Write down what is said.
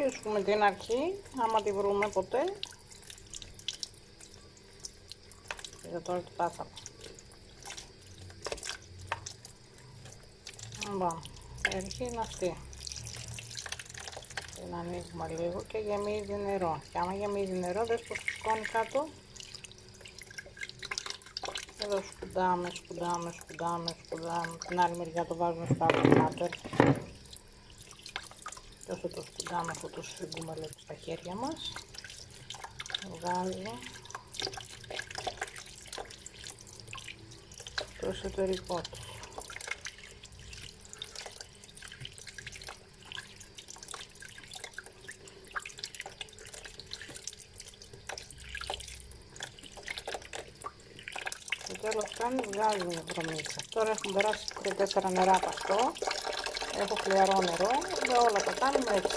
βρίσκουμε την αρχή, άμα τη βρούμε ποτέ. Για τώρα τι πάθαμε. Λοιπόν, η αρχή είναι αυτή. Την ανοίγουμε λίγο και γεμίζει νερό. Και άμα γεμίζει νερό, δες πως φουσκώνει κάτω. Εδώ σκουντάμε. Την άλλη μεριά το βάζουμε στο άλλο κάτω. Και όσο το σκουντάμε, αυτό το σφίγγουμε λίγο στα χέρια μας. Βγάζω το εσωτερικό του. Στο τέλος κάνει, βγάζει μια βρωμίτσα. Τώρα έχουμε περάσει 3-4 νερά από αυτό. Έχω χλιαρό νερό, για όλα τα κάνουμε έτσι.